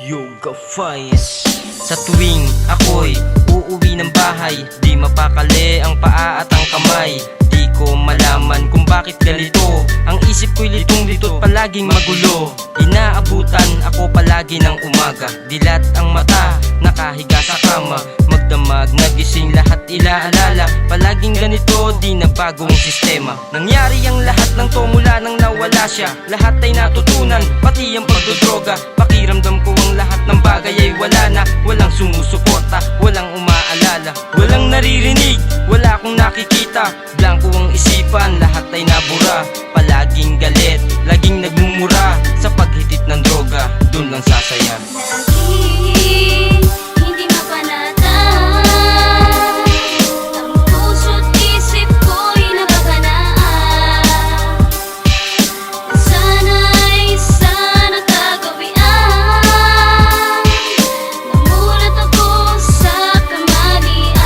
Yoga Files. Sa tuwing ako'y uuwi ng bahay, di mapakali ang paa at ang kamay. Di ko malaman kung bakit ganito, ang isip ko'y litong-litot, palaging magulo. Inaabutan ako palagi ng umaga, dilat ang mata, nakahiga sa kama. Magdamag, nagising, lahat ilaalala, palaging ganito, di na bagong sistema. Nangyari ang lahat ng to mula nang nawala siya. Lahat ay natutunan, pati ang pagdodroga. Pakiramdam ko ang lahat ng bagay ay wala na. Walang sumusuporta, walang umaalala, walang naririnig, wala akong nakikita. Blanco ang isipan, lahat ay nabura. Palaging galit, laging nagmumura. Sa paghitit ng droga, dun lang sasaya. Laging hindi mapanatag, ang puso't isip ko'y nababanaan. Sana'y sana kagawian, namulat ako sa kamalian.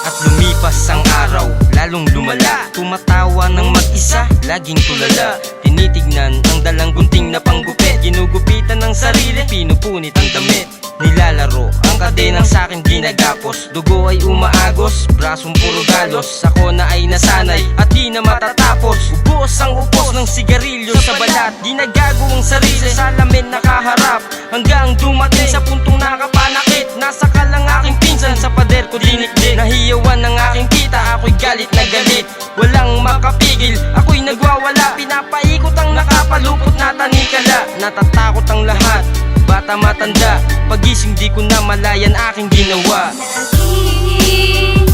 At lumipas ang araw, lalong lumala. Tumatawa ng mag-isa, laging tulala. Tinitignan ang dalang gunting na panggupit, ginugupitan ng sarili, pinupunit ang damit. Nilalaro ang kadenang sa'kin ginagapos, dugo ay umaagos, brasong puro galos. Ako na ay nasanay at di na matatapos. Ubos ang upos ng sigarilyo sa balat, ginagago ang sarili sa salamin nakaharap. Hanggang dumating sa puntong nakapanakit, nasa kalang aking pinsan, sa pader ko dinikdik. Nahiyawan ng aking kita, ako'y galit na galit, walang makapigil, ako'y nagwawala. Pinapaikot ang nakapalupot na tanikala, natatakot ang lahat, bata matanda. Pagising di ko na malayan aking ginawa. Laging